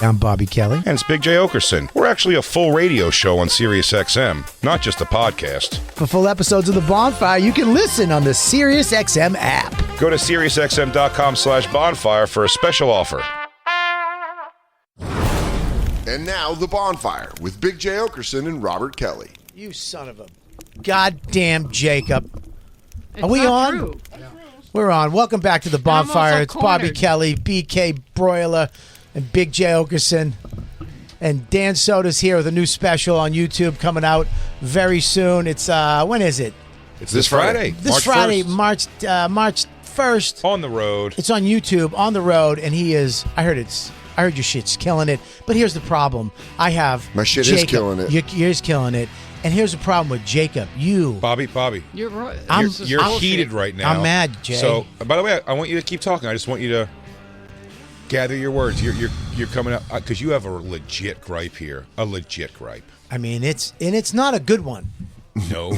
I'm Bobby Kelly. And it's Big J. Okerson. We're actually a full radio show on Sirius XM, not just a podcast. For full episodes of The Bonfire, you can listen on the Sirius XM app. Go to SiriusXM.com/bonfire for a special offer. And now, The Bonfire with Big J. Okerson and Robert Kelly. You son of a goddamn Jacob. Are we It's not on? true. We're on. Welcome back to The Bonfire. It's Bobby Kelly, BK Broiler, and Big J. Okerson. And Dan Soder's here with a new special on YouTube coming out very soon. It's, when is it? It's this Friday. This Friday, March 1st. On the road. It's on YouTube, on the road, and he is, I heard your shit's killing it. But here's the problem. I have My shit Jacob. is killing it. Yours killing it. And here's the problem with Jacob. Bobby. You're right. You're heated right now. I'm mad, Jay. So, by the way, I want you to keep talking. I just want you to gather your words. You're coming up because you have a legit gripe here. A legit gripe. I mean, it's not a good one. No.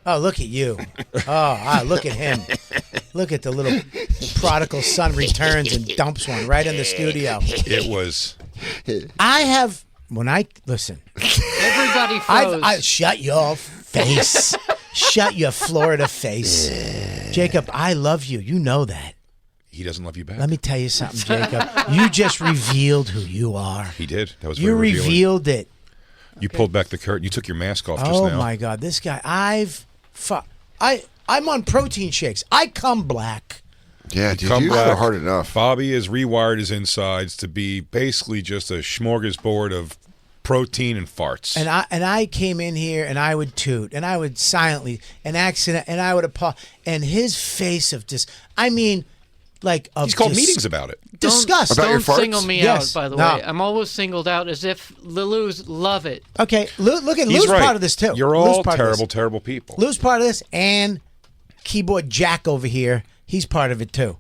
Oh, look at you. Oh, look at him. Look at the little prodigal son returns and dumps one right in the studio. It was. Listen. Everybody froze. Shut your face. Shut your Florida face. Jacob, I love you. You know that. He doesn't love you back. Let me tell you something, Jacob. You just revealed who you are. He did. That was very You revealing. revealed it. You pulled back the curtain. You took your mask off just now. Oh my God, this guy! I'm on protein shakes. I come black. Yeah, dude, Come you back. are hard enough. Bobby has rewired his insides to be basically just a smorgasbord of protein and farts. And I came in here and I would toot and I would silently an accident and I would apologize. And his face of just, I mean, like of He's called dis- meetings about it. disgust. About your Don't farts? single me Yes. out, by the No. way. I'm always singled out as if the Lou's love it. Okay, look at He's Lou's right. part of this too. You're Lou's all part of this. terrible, terrible people. Lou's part of this, and keyboard Jack over here. He's part of it too.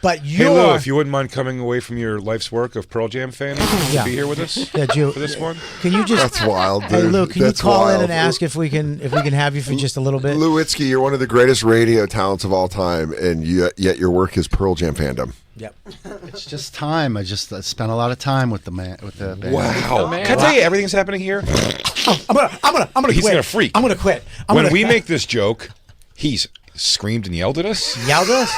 But Hey you're Lou, if you wouldn't mind coming away from your life's work of Pearl Jam fan, Yeah. be here with us Yeah, Jew- for this one. Can you just? That's wild, dude. Hey Lou, can That's you call in wild. and ask if we can have you for just a little bit? Lou Itzke, you're one of the greatest radio talents of all time, and yet your work is Pearl Jam fandom. Yep. It's just time. I spent a lot of time with the band. Wow. man. Can I tell you everything's happening here? I'm gonna He's quit. gonna freak. I'm gonna quit. When we make this joke, he's screamed and yelled at us. yelled at us.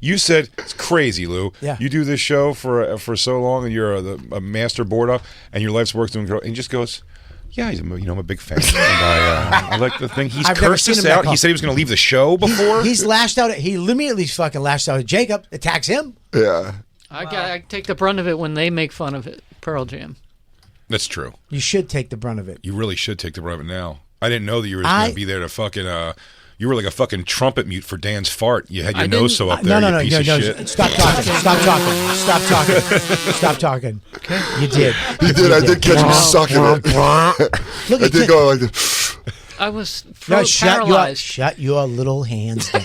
You said it's crazy, Lou. Yeah. You do this show for so long, and you're a master board up, and your life's work's doing great. And he just goes, "Yeah, I'm a big fan, and I like the thing." He's I've never cursed seen us him that out. He calm. said he was going to leave the show before. He's lashed out. He immediately fucking lashed out at Jacob. Attacks him. Yeah. I take the brunt of it when they make fun of it. Pearl Jam. That's true. You should take the brunt of it. You really should take the brunt of it now. I didn't know that you were going to be there to fucking. You were like a fucking trumpet mute for Dan's fart. You had your nose so up there. No, you piece of shit. Stop talking. Stop talking. You did. He did. I did catch him sucking it. Look I at did go like this. I was Shut paralyzed. your little hands down.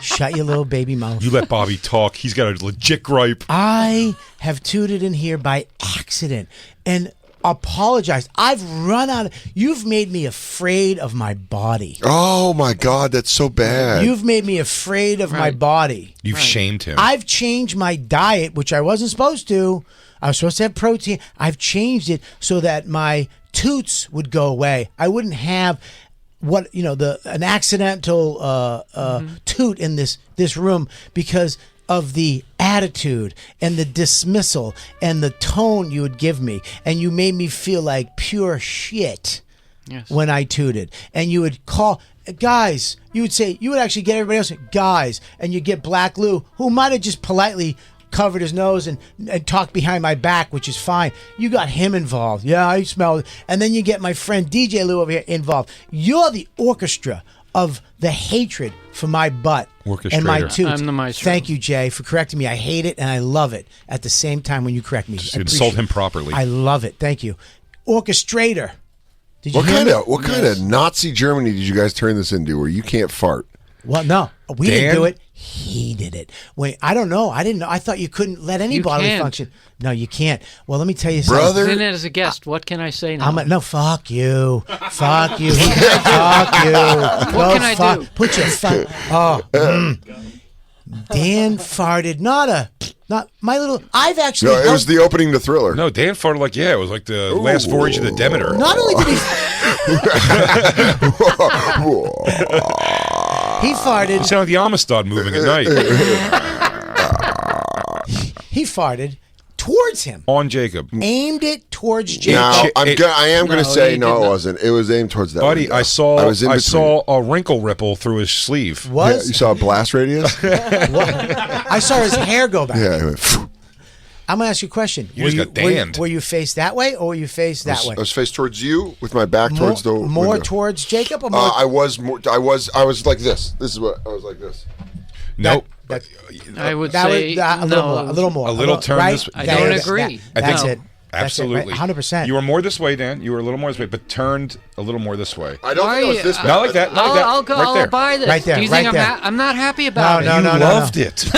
Shut your little baby mouth. You let Bobby talk. He's got a legit gripe. I have tooted in here by accident and apologized. I've run out of. You've made me afraid of my body. Oh my God, that's so bad. You've made me afraid of my Right. body. You've shamed him. I've changed my diet, which I wasn't supposed to. I was supposed to have protein. I've changed it so that my toots would go away. I wouldn't have an accidental toot in this room because of the attitude and the dismissal and the tone you would give me, and you made me feel like pure shit. Yes. When I tooted, and you would call guys, you would actually get everybody else guys, and you get Black Lou, who might have just politely covered his nose and talked behind my back, which is fine. You got him involved. Yeah, I smell it. And then you get my friend DJ Lou over here involved. You're the orchestra of the hatred for my butt and my Orchestrator. toots. I'm the maestro. Thank you, Jay, for correcting me. I hate it and I love it at the same time when you correct me. Just I insult appreciate him it. properly. I love it. Thank you. Orchestrator. Did you hear me? What kind of Nazi Germany did you guys turn this into where you can't fart? Well, no, we Dan? didn't do it. He did it. Wait, I don't know. I didn't know. I thought you couldn't let any You bodily can't. function. No, you can't. Well, let me tell you Brother? something. In it as a guest. What can I say now? No, fuck you. Fuck you. Fuck you. What can I do? Put your fuck. Oh. Dan farted. Not my little. I've actually. No, it was the opening to Thriller. No, Dan farted like, it was like the last voyage of the Demeter. Not only did he. He farted. You sound like the Amistad moving at night. He farted towards him. On Jacob. Aimed it towards Jacob. No, I am going to say he no, did it not. wasn't. It was aimed towards that. Buddy, window. I saw was in between. saw a wrinkle ripple through his sleeve. Yeah, Was you saw a blast radius? I saw his hair go back. Yeah, it went, phew. I'm gonna ask you a question. You just got damned. Were you faced that way or were you faced that way? I was faced towards you with my back towards the more window. towards Jacob or more? I was like this. This is what I was like this. Nope. That- I would that say was, a little more. A little turn right? this way. I don't agree. I That's think- it. That's Absolutely. it, right? 100%. You were more this way, Dan. You were a little more this way, but turned a little more this way. I don't think it was this bad. Not like that. Not like that. I'll go. Right I'll there. buy this. Right there, Do you think right there. I'm not happy about No, it? no, You no, loved it.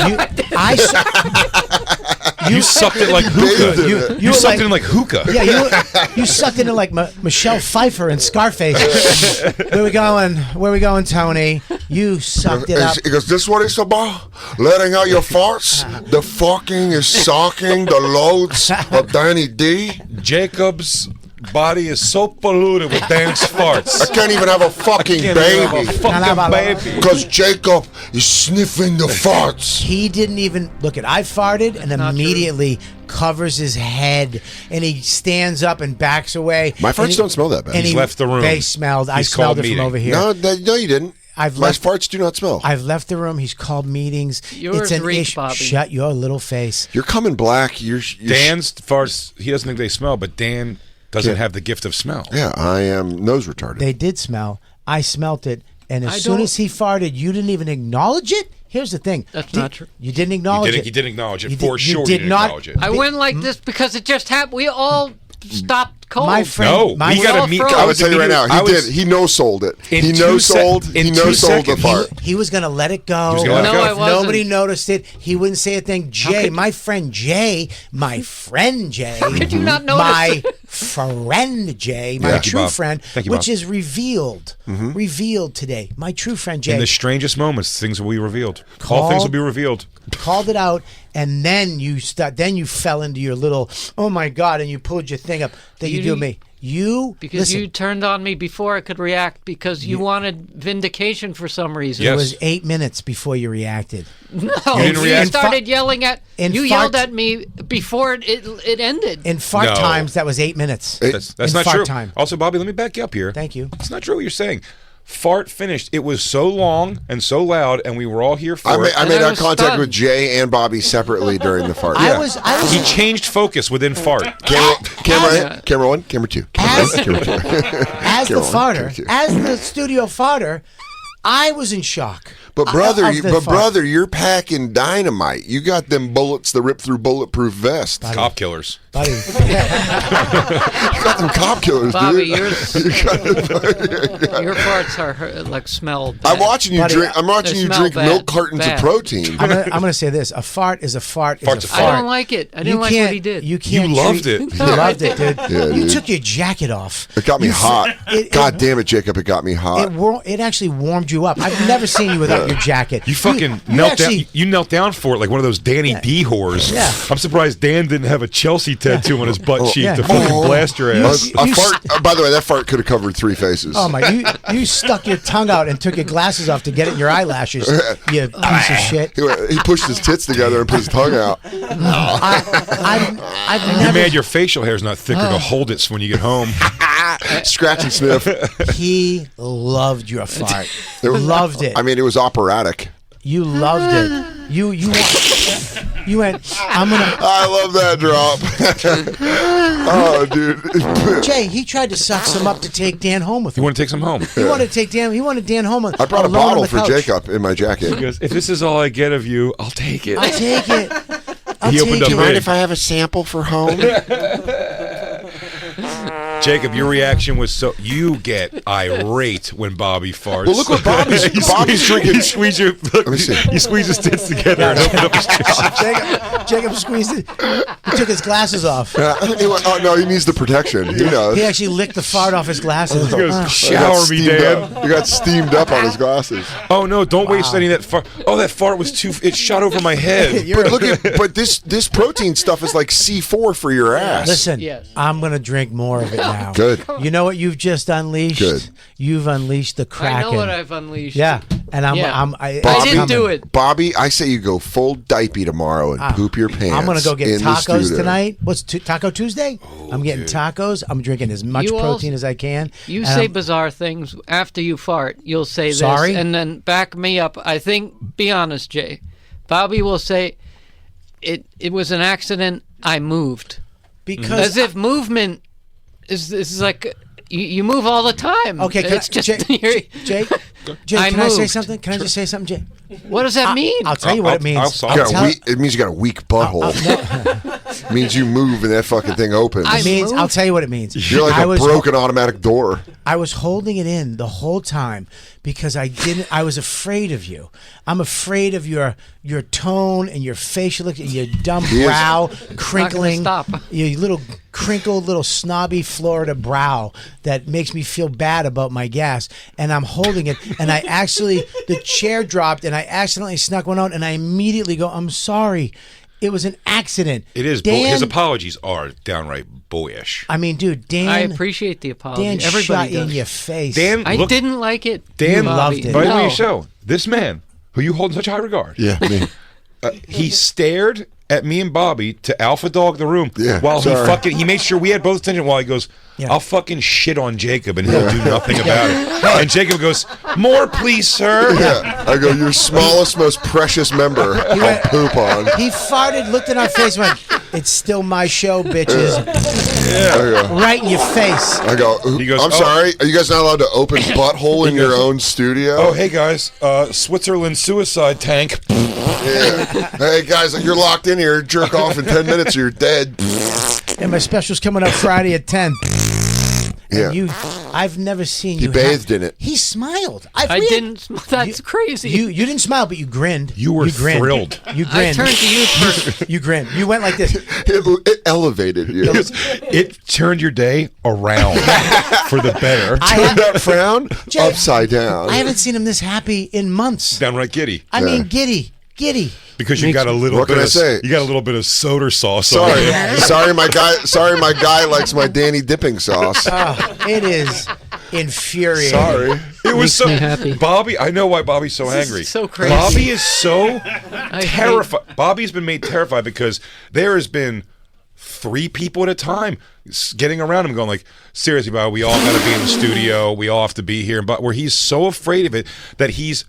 I saw, You sucked it like bathed hookah. in you, it. you You were sucked like, it in like hookah. yeah, you sucked it in like Michelle Pfeiffer and Scarface. Where we going? Where we going, Tony? You sucked it up. He goes, this is what it's about? Letting out your farts? The fucking is sucking the loads of Danny D? Jacob's body is so polluted with Dan's farts. Can't even have a fucking Can't even have a baby. fucking baby. Because Jacob is sniffing the farts. He didn't even look at. I farted and not immediately covers his head and he stands up and backs away. My And farts he- don't smell that bad. and He's he- left the room. They smelled. I He's smelled called it from meeting. over here. No, no, you didn't. I've My left- farts do not smell. I've left the room. He's called meetings. Yours it's an reek, issue. Bobby. Shut your little face. You're coming black. You're Dan's farts, he doesn't think they smell, but Dan doesn't have the gift of smell. Yeah, I am nose retarded. They did smell. I smelt it, and as I soon don't- as he farted, you didn't even acknowledge it. Here's the thing. That's not true. You didn't acknowledge it. You didn't acknowledge it. You For did- you sure did you didn't not- acknowledge it. I went like this because it just happened. We all stopped cold. My friend, No, my we got to all meet. froze. I would tell you right now, I he was- did. He no-sold it. In He two no-sold. sec- in He 2 no-sold the seconds. fart. He was going to let it go. He was gonna let it No, go. I wasn't. Nobody noticed it. He wouldn't say a thing. Jay, my friend Jay, my friend Jay. How could you not notice My it? friend Jay, my Thank you, true Bob. friend, Thank you, which Bob. is revealed today. My true friend Jay In the strangest moments, things will be revealed. All Call- things will be revealed. called it out, and then you fell into your little, oh my God, and you pulled your thing up that you do me. You Because listen, you turned on me before I could react because you wanted vindication for some reason. it Yes. was 8 minutes before you reacted. No, didn't you react? started yelling at. in You fart- yelled at me before it ended. In fart No. times, that was 8 minutes. That's In not fart true. time. Also, Bobby, let me back you up here. Thank you. It's not true what you're saying. Fart finished. It was so long and so loud, and we were all here for I it. made I eye was contact stunned. with Jay and Bobby separately during the fart. I was He changed focus within fart. Camera one, camera two. Camera one, camera two. as the Camera one, farter, camera two. as the studio farter, I was in shock. But brother, of the fart. you're packing dynamite. You got them bullets that rip through bulletproof vests. Cop killers. buddy. You got them cop killers, Bobby, dude. your farts are like smell. I'm bad. watching you Buddy, drink. I'm watching they you smell drink bad. milk cartons Bad. of protein. I'm gonna say this: a fart is a fart. Fart's is a a fart. fart. I don't like it. I didn't like can't, what he did. You can't. You loved treat- it. You loved it, dude. Yeah, You dude. took your jacket off. It got me You hot. it- God damn it, Jacob! It got me hot. It actually warmed you up. I've never seen you without your jacket. You fucking you knelt actually- down. You knelt down for it like one of those Danny D whores. Yeah. I'm surprised Dan didn't have a Chelsea tattoo on his butt cheek yeah. to fucking blast your ass. A You- fart. By the way, that fart could have covered 3 faces. Oh my! You stuck your tongue out and took your glasses off to get it in your eyelashes. You piece of shit. He pushed his tits together and put his tongue out. I've You're never. mad your facial hair's not thicker to hold it when you get home. Scratch and sniff. He loved your fart. Loved it. I mean, it was operatic. You loved it. You went. I'm gonna. I love that drop. Oh, dude. Jay, he tried to suck some up to take Dan home with You him. want to take some home? He wanted to take Dan. He wanted Dan home. I brought a alone on bottle the for couch. Jacob in my jacket. Because if this is all I get of you, I'll take it. I'll take it. I'll He take opened up it. big. I have a sample for home? Jacob, your reaction was so you get irate when Bobby farts. Well, look what Bobby's drinking. You squeeze your you squeeze his tits together and open up his chest. Jacob squeezed it. He took his glasses off. He went, oh no, he needs the protection. He knows. He actually licked the fart off his glasses. He goes, He got shower me, steamed Dan. up. He got steamed up on his glasses. Oh no! Don't waste any of that fart. Oh, that fart was too. It shot over my head. But look at this protein stuff is like C4 for your ass. Listen, Yes. I'm gonna drink more of it now. Good. You know what you've just unleashed? Good. You've unleashed the I Kraken. know what I've unleashed. Yeah, and Yeah. I didn't do it. Bobby, I say you go full diaper tomorrow and poop your pants. I'm gonna go get in the tacos studio. tonight. What's Taco Tuesday? I'm getting tacos. I'm drinking as much You protein also- as I can. You and say I'm- bizarre things after you fart. You'll say this, Sorry? and then back me up. I think. Be honest, Jay. Bobby will say, "It was an accident. I moved." because As if movement is like you move all the time. okay, it's just Jake, Jake, I can I say moved. something? Can I just say something, Jake? What does that mean? I'll tell you what it means. I'll You got tell- it means you got a weak butthole. It means you move and that fucking thing opens. I It means moved? I'll tell you what it means. You're like I a was- broken automatic door. I was holding it in the whole time because I was afraid of you. I'm afraid of your tone and your facial look, your dumb He is. brow crinkling, stop. your little crinkled, little snobby Florida brow that makes me feel bad about my gas. And I'm holding it, and the chair dropped, and I accidentally snuck one out, and I immediately go, "I'm sorry. It was an accident." It is. Dan, His apologies are downright boyish. I mean, dude, Dan. I appreciate the apology. Dan Everybody shot you does. in your face. Dan, I look, didn't like it. Dan Bobby. loved it. By the way, No. you show this man who you hold in such high regard. Yeah, me. He stared at me and Bobby to Alpha Dog the room Yeah, while sorry. he made sure we had both attention while he goes, Yeah. I'll fucking shit on Jacob and he'll do nothing about it. And Jacob goes, more please, sir. Yeah, I go, your smallest, most precious member. I'll poop on. He farted, looked in our face, went, "It's still my show, bitches." I go, Right in your face. He goes, I'm "Oh." sorry. Are you guys not allowed to open butthole in your own studio? Oh, hey guys, Switzerland suicide tank. Yeah. Hey guys, you're locked in here. Jerk off in 10 minutes or you're dead. And my special's coming up Friday at 10. Yeah. And I've never seen you. He bathed in it. He smiled. I didn't. That's crazy. You didn't smile, but you grinned. You were grinned. thrilled. You I grinned. turned to you for. You grinned. You went like this. It elevated you. It turned your day around for the better. Turn that frown Jay, upside down. I haven't seen him this happy in months. Downright giddy. I mean, giddy. Because you got a little What bit can I of say? you got a little bit of soda sauce on Sorry, it. sorry, my guy. Sorry, my guy likes my Danny dipping sauce. It is infuriating. Sorry. It was Makes so me happy. Bobby, I know why Bobby's so This is angry. so crazy. Bobby is so hate- terrified. Bobby's been made terrified because there has been 3 people at a time getting around him going like, seriously, Bobby, we all got to be in the studio. We all have to be here. But where he's so afraid of it that he's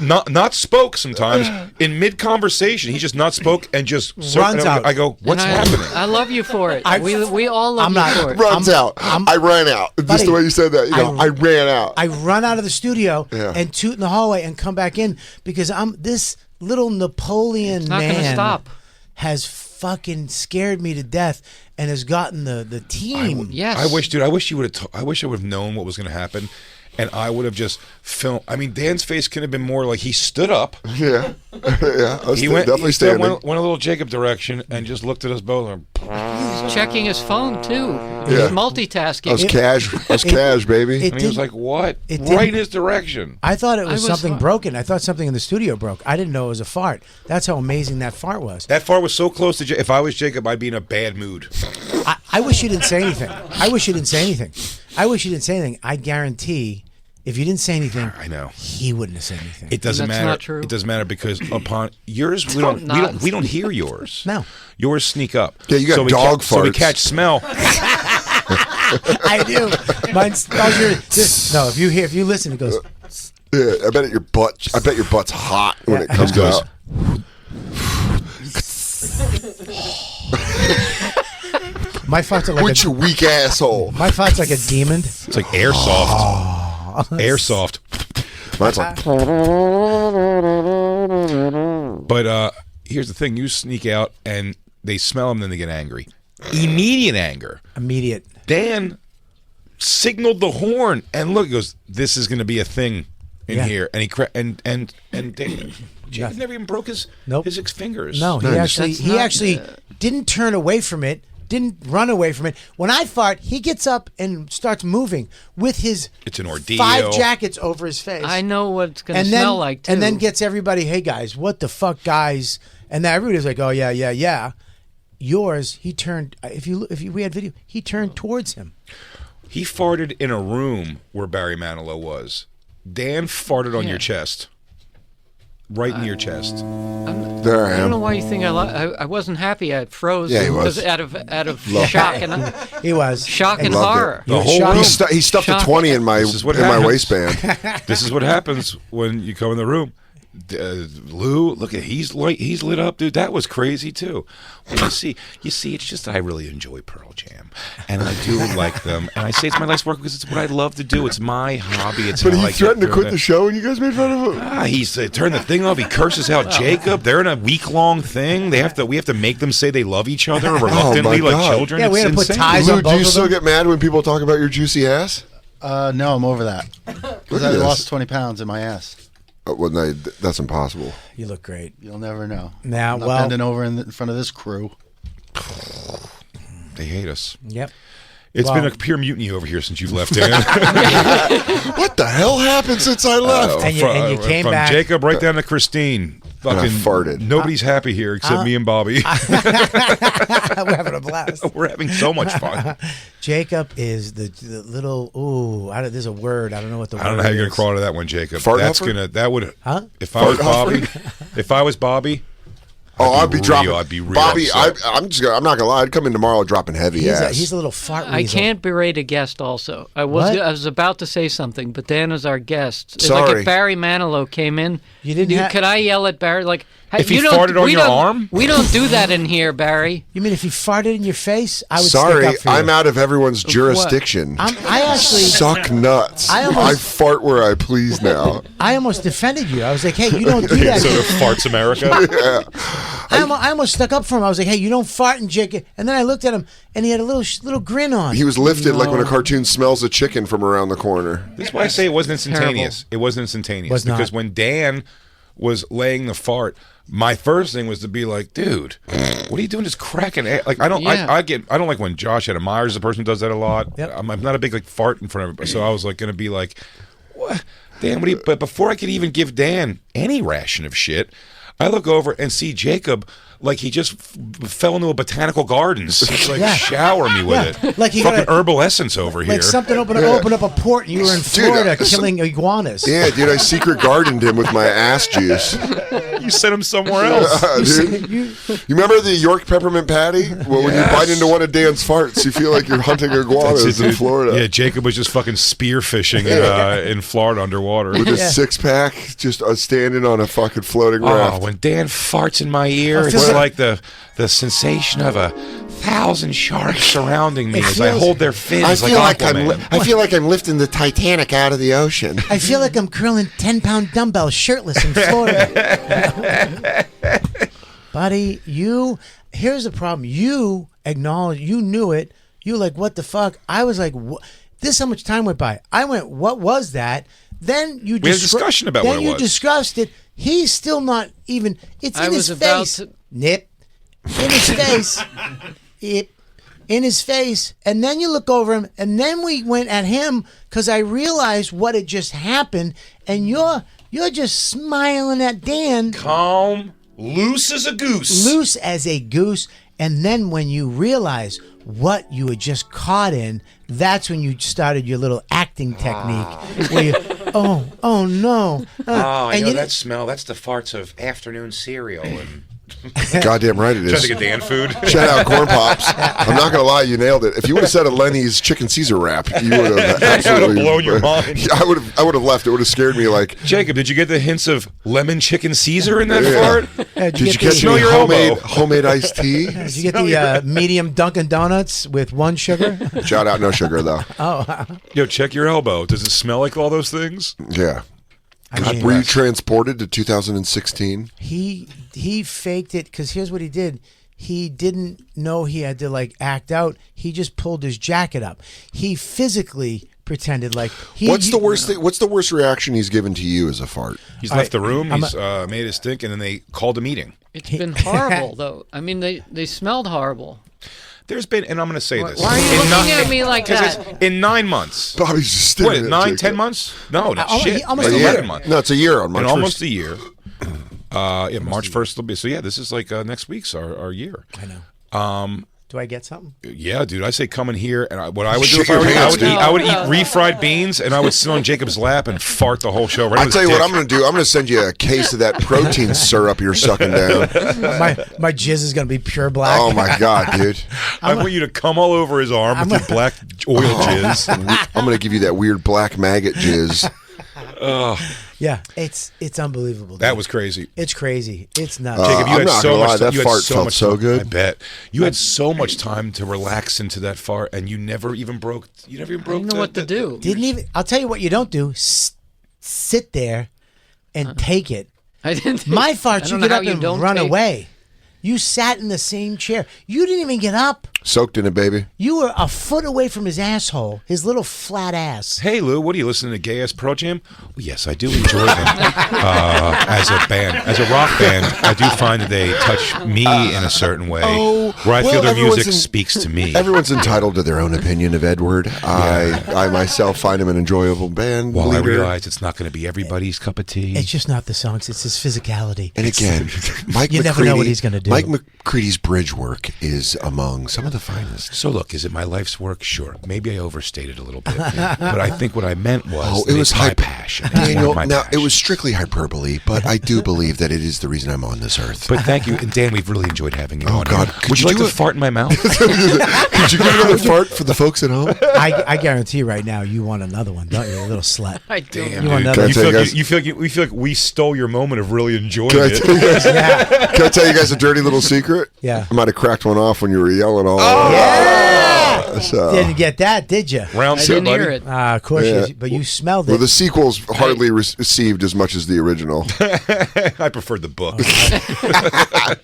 not spoke sometimes in mid conversation. He just not spoke and just Runs out. I go, what's And happening? I love you for it. I- we all love I'm you not- for it. Runs out. I ran out. Just Buddy, the way you said that. You know, I ran out. I run out of the studio Yeah. and toot in the hallway and come back in because this little Napoleon not gonna man stop. has fucking scared me to death and has gotten the team. Yes. I wish you would have. I wish I would have known what was going to happen, and I would have just filmed. I mean, Dan's face could have been more like he stood up. yeah, yeah. I was He went definitely he standing. went a little Jacob direction and just looked at us both. And, He's checking his phone too. Yeah. He's I multitasking. was cash. I was cash, baby. it and he was didn't- like, "What?" it Right didn't- in his direction. I thought it was, was something fine. broken. I thought something in the studio broke. I didn't know it was a fart. That's how amazing that fart was. That fart was so close to. If I was Jacob, I'd be in a bad mood. I wish you didn't say anything. I wish you didn't say anything. I guarantee if you didn't say anything, I know. he wouldn't have said anything. It doesn't That's matter. not true. It doesn't matter because upon yours, we Don't don't not. hear yours. No. Yours sneak up. Yeah, you got so we dog So we farts. catch smell. I do. Mine's no. If you listen, it goes. Yeah, I bet your butt's hot when it comes goes. out. My farts are like With your weak asshole. my farts like a demon. It's like airsoft. Airsoft. Mine's like, But here's the thing: you sneak out and they smell them, then they get angry. Immediate anger. Immediate. Dan signaled the horn, and look, he goes, "This is going to be a thing in here," and he and Jacob never even broke his fingers. No, he actually didn't turn away from it. Didn't run away from it. When I fart, he gets up and starts moving with his It's an ordeal. 5 jackets over his face. I know what it's going to smell like, too. And then gets everybody, hey, guys, what the fuck, guys? And then everybody's like, oh, yeah. Yours, he turned, if we had video, he turned towards him. He farted in a room where Barry Manilow was. Dan farted on your chest. Right in your chest. There I am. I don't know why you think I wasn't happy. I froze Yeah, he was. because out of shock and He was. shock and Loved horror. The whole room. He stuffed a Shocking. 20 in my happens. waistband. This is what happens when you come in the room. Lou, look at he's lit up, dude. That was crazy too. Well, you see, it's just that I really enjoy Pearl Jam, and I do like them, and I say it's my life's work because it's what I love to do. It's my hobby. It's But how he I threatened to get quit through the it. show, and you guys made fun of him. He's turned the thing off. He curses out Jacob. They're in a week-long thing. We have to make them say they love each other reluctantly, like God. children. Yeah, we It's had to put insane. ties Lou, on do you both of still them. get mad when people talk about your juicy ass? No, I'm over that. Because I this. lost 20 pounds in my ass. That's impossible. You look great. You'll never know. Now, I'm not well- bending over in front of this crew. They hate us. Yep. It's Well- been a pure mutiny over here since you've left, Dan. What the hell happened since I left? And you came from back. Jacob right down to Christine. I Fucking farted. Nobody's happy here except me and Bobby. We're having a blast. We're having so much fun. Jacob is the little, there's a word. I don't know what the word is. I don't know how you're gonna crawl to that one, Jacob. Fart That's huffer? that would. Huh? If I was Fart Bobby, I'd be dropping. I'd be real Bobby, upset. I'm not gonna lie. I'd come in tomorrow dropping heavy ass. He's a little fart I weasel. can't berate a guest. Also, I What? was about to say something, but Dan is our guest. It's Sorry. like if Barry Manilow came in, You didn't could I yell at Barry like? Hey, If he you don't- farted on we your don't- arm? We don't do that in here, Barry. You mean if he farted in your face, I would Sorry, stick up for you. I'm out of everyone's jurisdiction. I actually, Suck nuts. I I, almost- fart where I please now. I almost defended you. I was like, hey, you don't do that. so farts America. I almost stuck up for him. I was like, hey, you don't fart in Jacob. And then I looked at him, and he had a little grin on. He was lifted like when a cartoon smells a chicken from around the corner. That's why I say it wasn't instantaneous. It wasn't instantaneous Was not. because when Dan was laying the fart, my first thing was to be like, dude, what are you doing? Just cracking ass. Like I don't like when Josh Adam Myers, the person who does that a lot. Yep. I'm not a big like fart in front of everybody, so I was like going to be like, what, Dan? What do you? But before I could even give Dan any ration of shit, I look over and see Jacob. Like he just fell into a botanical gardens. It's like Yeah. shower me with it. Like he fucking got a- herbal essence over here. like something opened up a port, and you were in Florida Dude, killing iguanas. Yeah, dude, I secret gardened him with my ass juice. You sent him somewhere else. Dude. You remember the York peppermint patty? Well, when you bite into one of Dan's farts, you feel like you're hunting iguanas That's it, in dude. Florida. Yeah, Jacob was just fucking spearfishing in Florida underwater. With a six-pack, just standing on a fucking floating raft. Oh, when Dan farts in my ear, It it's feels like the sensation of 1,000 sharks surrounding me It as I feels- hold their fins like Aquaman. I feel like I'm lifting the Titanic out of the ocean. I feel like I'm curling 10-pound dumbbells shirtless in Florida. Buddy, here's the problem. You acknowledge, you knew it. You were like, what the fuck? I was like, this is how much time went by. I went, what was that? Then you We had a discussion about then what it you was. discussed it. He's still not even, it's I in his was about face. to- Nip. In his face. Yep. In his face, and then you look over him, and then we went at him because I realized what had just happened, and you're just smiling at Dan, Calm, loose as a goose. loose as a goose, and then when you realize what you had just caught in, that's when you started your little acting technique, where you, oh no, and you didn't- smell. That's the farts of afternoon cereal and Goddamn right it trying to is. get Dan food. Shout out Corn Pops. I'm not gonna lie, you nailed it. If you would have said a Lenny's chicken Caesar wrap, you would have absolutely blown your mind. I would have left. It would have scared me. Like, Jacob, did you get the hints of lemon chicken Caesar in that Yeah. fart? did you get catch Smell any your elbow. homemade iced tea? Did you get the medium Dunkin' Donuts with 1 sugar? Shout out, no sugar though. Yo, check your elbow. Does it smell like all those things? Yeah. I mean, Were you transported to 2016? he faked it because here's what he did. he didn't know he had to like act out. He just pulled his jacket up. He physically pretended like he. What's the worst thing? What's the worst reaction he's given to you as a fart? He's left the room. He's made his stink, and then they called a meeting. It's been horrible, though. I mean, they smelled horrible. There's been, and I'm going to say this. Why are you looking at me like that? In 9 months. Bobby's just staring at 9, Jacob. 10 months? No, not shit. almost A 11 year. months. No, it's a year on March In 1st. almost a year. March 1st will be. So yeah, this is like next week's our year. I know. Do I get something? Yeah, dude. I say come in here, and what I would do Shit if I were your you, pants, dude. I would eat refried beans, and I would sit on Jacob's lap and fart the whole show. Right I'll tell you what I'm going to do. I'm going to send you a case of that protein syrup you're sucking down. My jizz is gonna be pure black. Oh my god, dude! I want you to come all over his arm with your black oil jizz. I'm going to give you that weird black maggot jizz. Yeah, it's unbelievable. Dude. That was crazy. It's crazy. It's nuts. Jacob, you I'm had not so gonna lie, much. that you had fart so felt much so time- good. I bet you had so much time to relax into that fart, and you never even broke. You never even I broke. didn't know what to do. Didn't even. I'll tell you what you don't do. Sit there and take it. I didn't. My I farts, don't you know get how up you and don't run take- away. You sat in the same chair. You didn't even get up. Soaked in it, baby. You were a foot away from his asshole, his little flat ass. Hey Lou, what are you listening to? Gay Ass Pearl Jam? Well, yes, I do enjoy them as a band, as a rock band. I do find that they touch me in a certain way, where I feel their music speaks to me. Everyone's entitled to their own opinion of Edward. I myself find him an enjoyable band While I leader. realize it's not going to be everybody's cup of tea. It's just not the songs. It's his physicality. And again, Mike You McCready, never know what he's gonna do. Mike McCready's bridge work is among some of the finest. So look, is it my life's work? Sure. Maybe I overstated a little bit, but I think what I meant was Oh, that it was it's my hype- passion. It's Daniel, my now passion. it was strictly hyperbole, but I do believe that it is the reason I'm on this earth. But thank you, and Dan, we've really enjoyed having you on. God. Here. Could Would you you like do to it? fart in my mouth? Could you get another fart for the folks at home? I guarantee right now you want another one, don't you, you little slut? I don't. Damn, You want dude. another- You Can I feel tell like you guys- we feel like we stole your moment of really enjoying Can I it. tell you guys, Yeah. can I tell you guys a dirty little secret? Yeah. I might have cracked one off when you were yelling all So, Didn't get that, did you? Round I two, didn't buddy. hear it. Of course, Yeah. but you smelled it. well, the sequel's hardly received as much as the original. I preferred the book.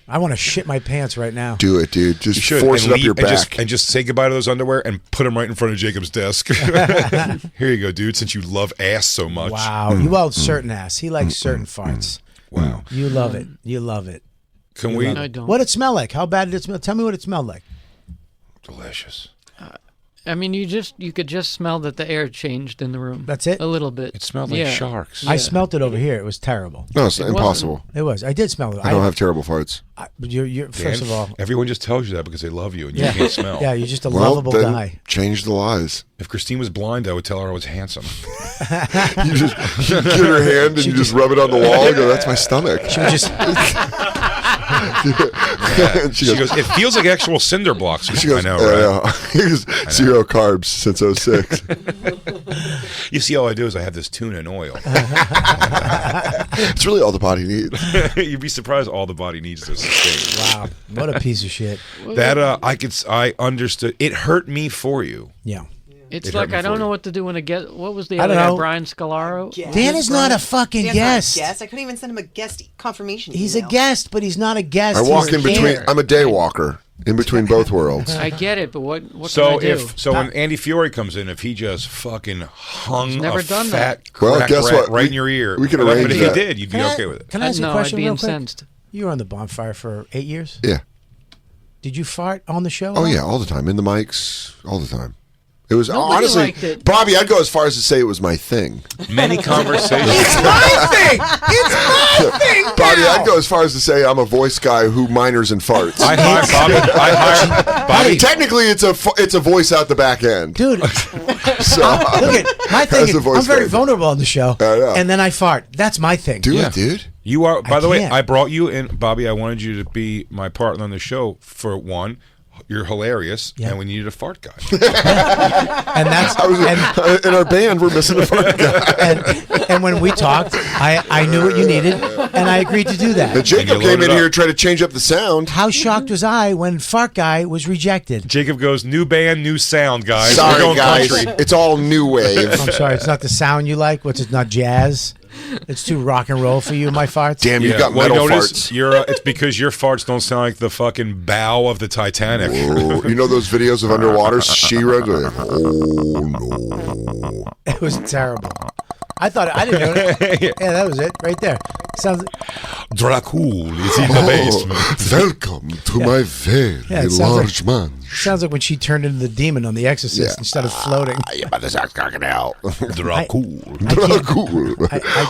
I want to shit my pants right now. Do it, dude. Just You should force and it up your leave- back. and just say goodbye to those underwear and put them right in front of Jacob's desk. Here you go, dude. Since you love ass so much. Wow, you love certain ass. He likes certain farts. Wow. You love it. You love it. Can we? I don't. What did it smell like? How bad did it smell? Tell me what it smelled like. Delicious. I mean, you could just smell that the air changed in the room. That's it? A little bit. It smelled like Yeah. sharks. I smelt it over here. It was terrible. No, it's impossible. It was. I did smell it. I don't have terrible farts. But you're first Dan, of all, everyone just tells you that because they love you and you yeah, can't smell. yeah, you're just a Well, lovable then guy. change the lies. If Christine was blind, I would tell her I was handsome. You just you get her hand and you just rub it on the wall and go, that's my stomach. She would just. And She goes, it feels like actual cinder blocks. she goes, I know, right? Here's 0 carbs since 06. You see, all I do is I have this tuna and oil. It's really all the body needs. You'd be surprised all the body needs to sustain. Wow, what a piece of shit. That I understood. It hurt me for you. Yeah. It's It like hurt me I don't for know you. what to do when a guest. What was the I other don't guy? know. Brian Scalaro. Yeah. Dan is not a fucking Dan's guest. not a guest. I couldn't even send him a guest confirmation He's a email. guest, but he's not a guest. I walk He's in a between. care. I'm a day walker in between both worlds. I get it, but what So can I do? when Andy Fiore comes in, if he just fucking hung never a done fat that. Well, crack guess rat what? right in We- your ear, we can but arrange if that. he did, you'd be Can I- okay with it. Can I ask you a No, question I'd be real incensed. quick? You were on the Bonfire for 8 years. Yeah. Did you fart on the show? Oh yeah, all the time in the mics, all the time. It was Nobody honestly, liked it. Bobby. I'd go as far as to say it was my thing. Many conversations. my thing. It's my thing. Bobby, I'd go as far as to say I'm a voice guy who minors and farts. I hired Bobby. I hired I Bobby. mean, technically, it's a voice out the back end. Dude, look So at my thing. As a Is, voice I'm very guy. vulnerable on the show, I know. and then I fart. That's my thing. do Yeah. it, dude. You are. By the way, can't. I brought you in, Bobby. I wanted you to be my partner on the show for one. You're hilarious, Yeah. and we needed a fart guy. And that's and, In our band, we're missing a fart guy. and when we talked, I knew what you needed, and I agreed to do And that. Jacob And you came loaded in up. here and tried to change up the sound. How shocked was I when Fart Guy was rejected? Jacob goes, new band, new sound, guys. We're Sorry, going guys. country. It's all new wave. I'm sorry, it's not the sound you like. What's it? Not jazz. It's too rock and roll for you, my farts. Damn, you got well, metal notice farts. it's because your farts don't sound like the fucking bow of the Titanic. Oh, you know those videos of underwater She-Ra? Oh no! It was terrible. I thought I didn't know that. Yeah, that was it right there. Sounds. Dracul is in the basement. Welcome to my very Yeah, it sounds large man. Sounds like when she turned into the demon on The Exorcist and started floating. Yeah, but this ass cocking out. Dracul. Dracul.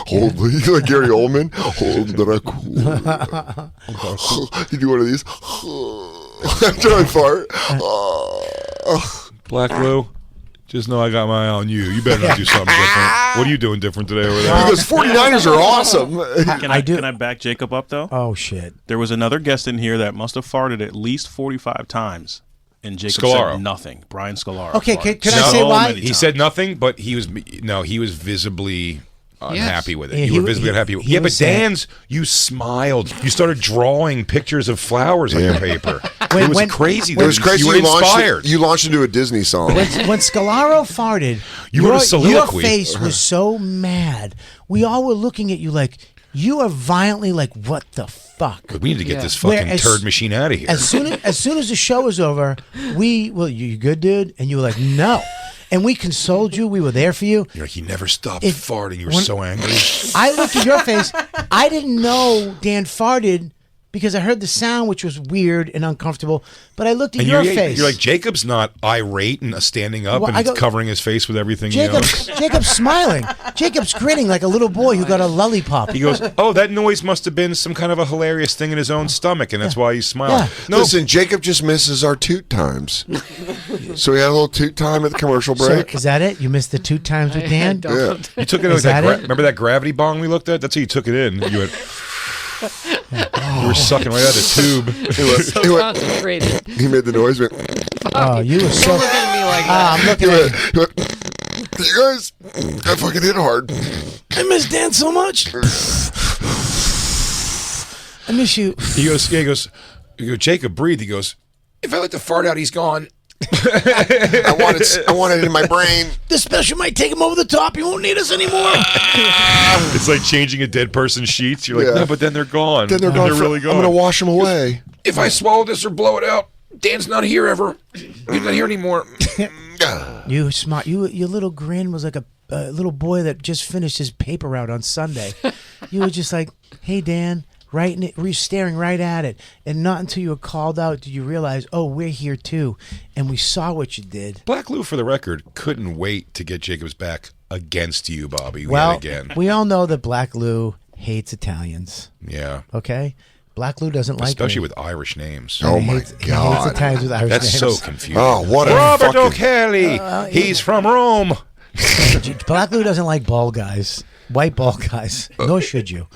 Hold, you like Gary Oldman? Hold Dracul. You do one of these. After I fart. Black Lou, just know I got my eye on you. You better not do something different. What are you doing different today over there? Because 49ers are awesome. Can I back Jacob up though? Oh shit! There was another guest in here that must have farted at least 45 times, and Jacob Scalaro. said nothing. Brian Scalaro. Okay, farted can I say why? many He times. said nothing, but he was visibly unhappy with it. Yeah, You were visibly unhappy. he Yeah, but was saying- Dan's, you smiled. You started drawing pictures of flowers on your paper. It was crazy. It was crazy. You were inspired. You launched into a Disney song. When Scalaro farted, You wrote a your soliloquy. face was so mad. We all were looking at you like you are violently like, what the fuck? We need to get Yeah. this fucking Whereas- turd machine out of here. As soon as the show was over, you good, dude? And you were like, no. And we consoled you. We were there for you. You're like, he never stopped If- farting. You were when- so angry. I looked at your face. I didn't know Dan farted because I heard the sound, which was weird and uncomfortable. But I looked at And your you're face. like, Jacob's not irate and standing up Well, and I go- covering his face with everything. Jacob's smiling. Jacob's grinning like a little boy who got a lollipop. He goes, oh, that noise must have been some kind of a hilarious thing in his own stomach, and that's why he's smiling. Yeah. No, Listen, Jacob just misses our toot times. So we had a little toot time at the commercial So break. is that it? You missed the 2 times with Dan? Don't. you took it Is like that. that it? Remember that gravity bong we looked at? That's how you took it in. You went. You were sucking right out of the tube. So concentrated. He made the noise. Went, Oh, you were so. Don't look at me like that. Ah, I'm he looking went, at you. he went, you guys, I fucking hit hard. I miss Dan so much. I miss you. He goes, Jacob, breathe. He goes, if I let the fart out, he's gone. I want it in my brain. This special might take him over the top. He won't need us anymore. It's like changing a dead person's sheets. You're like, Yeah. no, but then they're gone. Then they're gone. really I'm gone. gonna wash them away. If I swallow this or blow it out, Dan's not here ever. He's not here anymore. You smart. Your little grin was like a little boy that just finished his paper route on Sunday. You were just like, "Hey, Dan." Right, were you staring right at it, and not until you were called out did you realize, oh, we're here too, and we saw what you did. Black Lou, for the record, couldn't wait to get Jacob's back against you, Bobby. Well, yet again. we all know that Black Lou hates Italians. Yeah. Okay, Black Lou doesn't like Especially me. with Irish names. Oh my He hates God. Italians with Irish That's names. so confusing. Oh, what a Robert fucking... O'Kelly. He's from Rome. Black Lou doesn't like bald guys, white bald guys. Nor should you.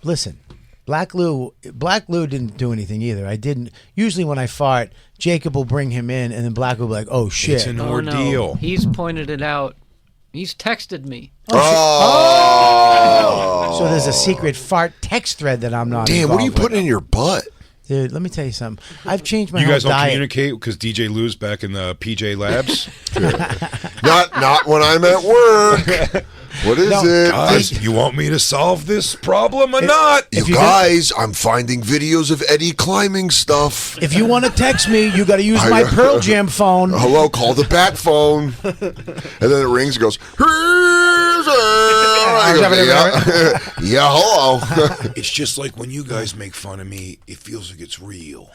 Listen, Black Lou didn't do anything either. I didn't. Usually when I fart, Jacob will bring him in, and then Black Lou will be like, "Oh shit!" It's an Oh, ordeal. no. He's pointed it out. He's texted me. Oh. So there's a secret fart text thread that I'm not. Damn, what are you involved putting in your butt? with. Dude? Let me tell you something. I've changed my You whole guys don't diet. communicate because DJ Lou's back in the PJ Labs. Not when I'm at work. What is it? Guys, you want me to solve this problem or not? You if you guys, I'm finding videos of Eddie climbing stuff. If you want to text me, you got to use my Pearl Jam phone. Hello, call the bat phone. And then it rings and goes, yeah, hello. It's just like when you guys make fun of me, it feels like it's real.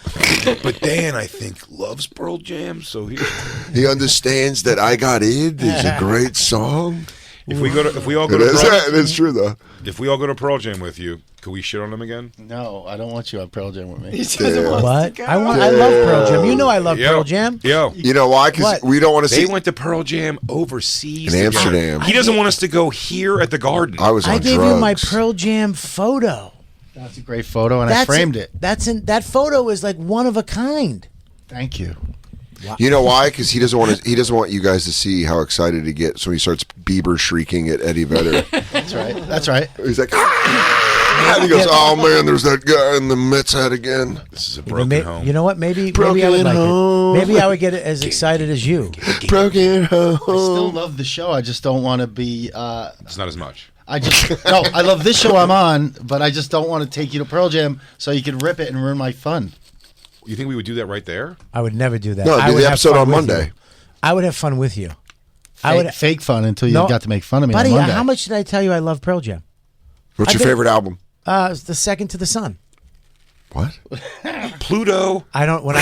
But Dan, I think, loves Pearl Jam, so He understands that I Got It is a great song. if we all go It to is, Pearl, it is true, though. if we all go to Pearl Jam with you, can we shit on them again? No, I don't want you on Pearl Jam with me. What? I love Pearl Jam. You know I love Pearl Jam. Yo. You know why? Because What? we don't want to They see... went to Pearl Jam overseas. In together. Amsterdam. He doesn't want us to go here at the Garden. I was on I gave drugs. you my Pearl Jam photo. That's a great photo, and I framed it. That photo is like one of a kind. Thank you. You know why? Because he doesn't want you guys to see how excited he gets when he starts Bieber shrieking at Eddie Vedder. That's right. That's right. He's like, ah! And he goes, oh man, there's that guy in the Mets hat again. This is a You know, broken home. you know what? Maybe I would Broken like home. it. Maybe I would get it as excited as you. Broken home. I still love the show. I just don't want to be. It's not as much. I love this show I'm on, but I just don't want to take you to Pearl Jam so you can rip it and ruin my fun. You think we would do that right there? I would never do that. No, I do would the have episode fun on with Monday. you. I would have fun with you. Fake fun until you No, got to make fun of me buddy, on Monday. how much did I tell you I love Pearl Jam? What's I your think- favorite album? It's the Second to the Sun. What? Pluto. I don't when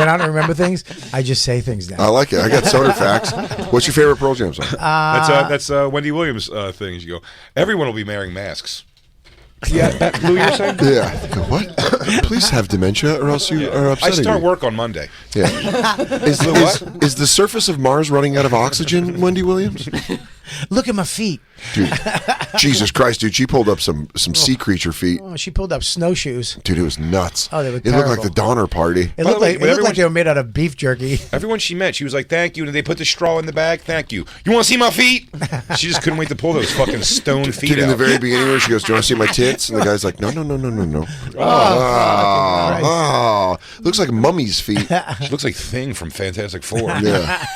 I don't remember things, I just say things down. I like it. I got Soder facts. What's your favorite Pearl Jam song? That's Wendy Williams thing. You go, everyone will be wearing masks. Yeah, that Lou, you're saying? Yeah. I go, what? Please have dementia, or else you are I upsetting start me. work on Monday. Yeah. Is the surface of Mars running out of oxygen, Wendy Williams? Look at my feet. Dude, Jesus Christ, dude, she pulled up some sea creature feet. Oh, she pulled up snowshoes. Dude, it was nuts. Oh, they were It looked like terrible. the Donner Party. It By looked the way, like when everyone- they were made out of beef jerky. Everyone she met, she was like, "Thank you," and they put the straw in the bag. Thank you. You want to see my feet? She just couldn't wait to pull those fucking stone feet Dude, in the out. very beginning where she goes, "Do you want to see my tits?" And the guy's like, "No." Looks like mummy's feet. She looks like Thing from Fantastic Four. Yeah.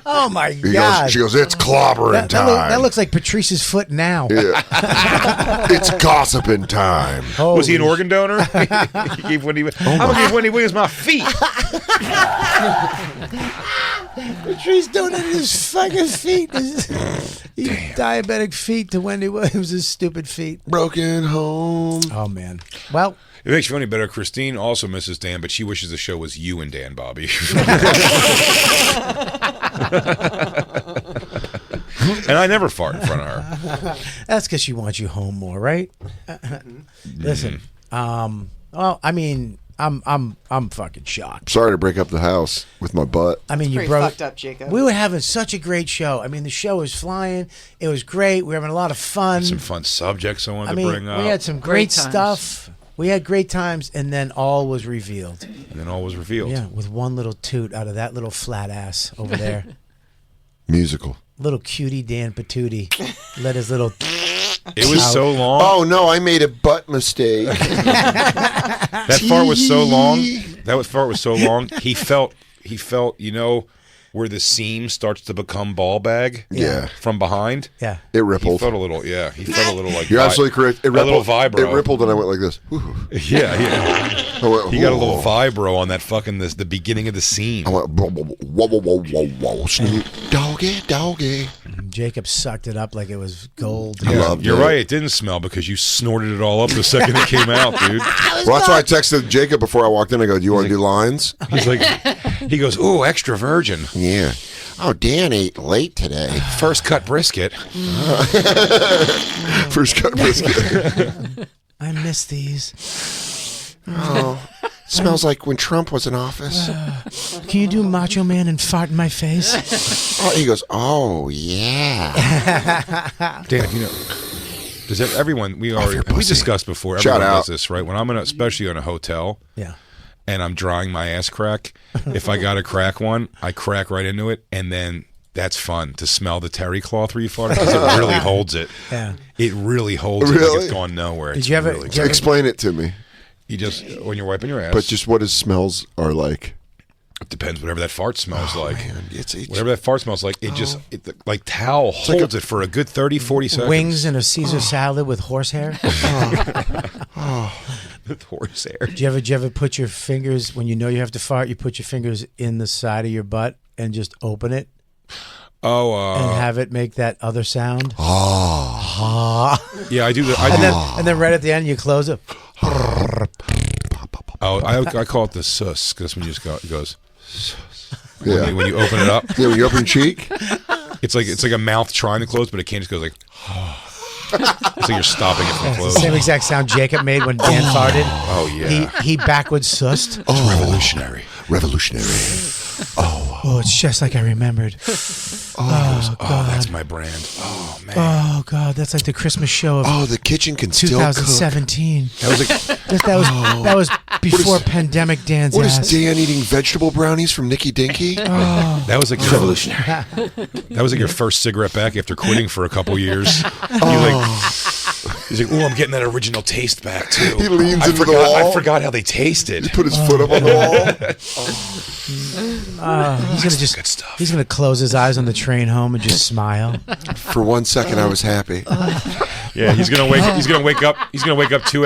Oh my He god! goes, she goes, "It's clobbering time." that looks like Patrice's foot now. Yeah. It's gossiping time. Was he an Holy organ donor? He gave Wendy. I'm gonna give Wendy Williams my feet. Patrice donated his fucking feet. His diabetic feet to Wendy Williams' stupid feet. Broken home. Oh man. Well, It makes you any better. Christine also misses Dan, but she wishes the show was you and Dan, Bobby. And I never fart in front of her. that's because she wants you home more, right? Listen. Well, I mean, I'm fucking shocked. Sorry to break up the house with my butt. I mean, you Pretty broke. fucked up, Jacob. We were having such a great show. I mean, the show was flying. It was great. We were having a lot of fun. Some fun subjects I wanted I to mean, bring up. we had some Great great times. stuff. We had great times, and then all was revealed. And then all was revealed. Yeah, with one little toot out of that little flat ass over there. Musical. Little cutie Dan Patootie let his little. It was so long. Oh no, I made a butt mistake. That fart was so long. That fart was so long. He felt, you know, where the seam starts to become ball bag. Yeah. From behind. Yeah. It He rippled. felt a little. Yeah. He felt a little like. You're absolutely correct. It a little rippled. vibro. It rippled, and I went like this. Ooh. Yeah. I went, He got a ooh. little vibro on that fucking the beginning of the seam. I went whoa, whoa, whoa, whoa, whoa, whoa. Snoop, doggy. Jacob sucked it up like it was gold. I loved You're it. right. It didn't smell because you snorted it all up the second it came out, dude. Well, that's why I texted Jacob before I walked in. I go, "Do you want to do lines?" He's like, he goes, "Ooh, extra virgin, Yeah. Oh, Dan ate late today. first cut brisket." First cut biscuit. I miss these. Oh, smells like when Trump was in office. Can you do Macho Man and fart in my face? Oh, he goes, "Oh yeah." Dan, you know, does everyone we discussed before? Shout Everyone out. does this, right? When I'm especially in a hotel Yeah. and I'm drying my ass crack, if I got to crack one, I crack right into it, and then that's fun to smell the terry cloth where you farted because it really holds it. Yeah. It really holds it. Really? Like it's gone nowhere. Did It's you ever- really did you ever- Explain it to me. You just when you're wiping your ass. But just what his smells are like. it depends whatever that fart smells like. Man, it's Whatever that fart smells like, it just like towel holds it for a good 30, 40 seconds. Wings and a Caesar salad with horsehair. with horsehair. Do you ever put your fingers when you know you have to fart? You put your fingers in the side of your butt and just open it Oh, and have it make that other sound. yeah, I do. And then right at the end you close it. I call it the sus because when you just it goes. Yeah. When you open it up, Yeah, when you open your cheek. it's like a mouth trying to close, but it can't just go like. It's like you're stopping it from It's the closing. same exact sound Jacob made when Dan farted. Oh yeah, He backwards sussed. revolutionary. Revolutionary. Oh, it's just like I remembered. Oh, that's my brand. Oh man, Oh God, that's like the Christmas show of Oh, the kitchen can still cook. 2017. that was like That was before pandemic Dan's What is ass. Dan eating vegetable brownies from Nicky Dinky? that was like revolutionary. That was like your first cigarette back after quitting for a couple years. He's like, "Oh, I'm getting that original taste back too." He leans I into the forgot, wall. I forgot how they tasted. Put his foot up on the wall. He's gonna Good stuff. He's gonna close his eyes on the train home and just smile. For 1 second, I was happy. Yeah, he's gonna wake up. He's gonna wake up two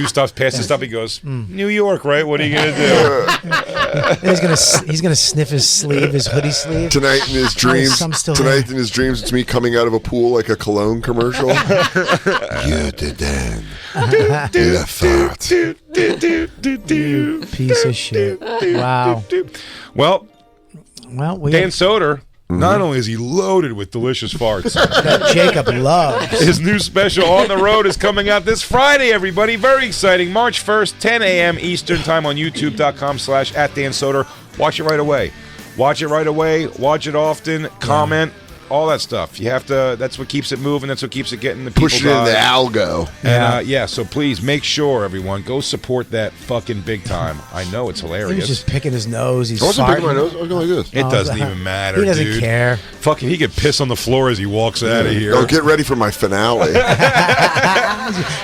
stops past the stop. He goes, New York, right? What are you gonna do? He's gonna sniff his sleeve, his hoodie sleeve. Tonight in his dreams, I'm still there. it's me coming out of a pool like a cologne commercial. You did then. La fart. Piece of shit. Wow. Well, we Dan Soder. Not only is he loaded with delicious farts, that Jacob loves. his new special On the Road is coming out this Friday, everybody. Very exciting. March 1st, 10 a.m. Eastern Time on youtube.com/@DanSoder. Watch it right away. Watch it often. Comment. All that stuff. You have to. That's what keeps it moving. That's what keeps it getting the people. Push it in the algo. And so please make sure, everyone, go support that fucking big time. I know it's hilarious. He was just picking his nose. He's I wasn't picking my farting. nose. I was going like this. It doesn't even matter. He doesn't dude. care. Fucking, he could piss on the floor as he walks out of here. Oh, get ready for my finale.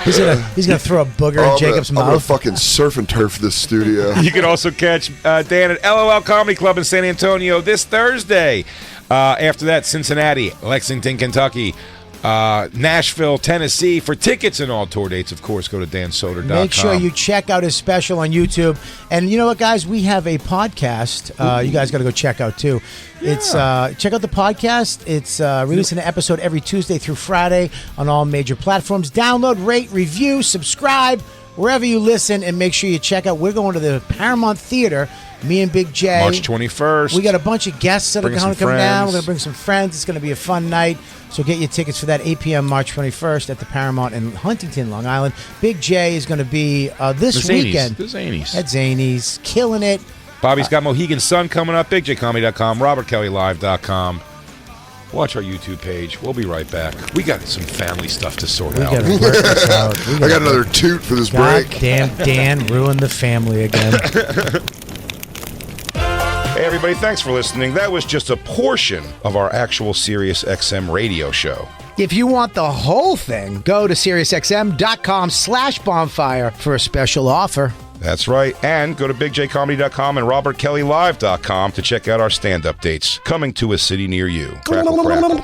He's gonna throw a booger in Jacob's I'm gonna mouth. fucking surf and turf this studio. You can also catch Dan at LOL Comedy Club in San Antonio this Thursday. After that, Cincinnati, Lexington, Kentucky, Nashville, Tennessee. For tickets and all tour dates, of course, go to dansoder.com. Make sure you check out his special on YouTube. And you know what, guys? We have a podcast. You guys got to go check out, too. Yeah. It's check out the podcast. It's releasing an episode every Tuesday through Friday on all major platforms. Download, rate, review, subscribe, wherever you listen, and make sure you check out. We're going to the Paramount Theater. Me and Big J. March 21st. We got a bunch of guests that are going to come down. We're going to bring some friends. It's going to be a fun night. So get your tickets for that 8 p.m. March 21st at the Paramount in Huntington, Long Island. Big J is going to be this weekend. The Zanies. At Zanies. Killing it. Bobby's got Mohegan Sun coming up. BigJComedy.com. RobertKellyLive.com. Watch our YouTube page. We'll be right back. We got some family stuff to sort out. We got to work this out. I got another toot for this God break. damn Dan ruined the family again. Hey, everybody, thanks for listening. That was just a portion of our actual Sirius XM radio show. If you want the whole thing, go to SiriusXM.com/bonfire for a special offer. That's right. And go to BigJComedy.com and RobertKellyLive.com to check out our stand-up dates coming to a city near you. Crackle, crackle.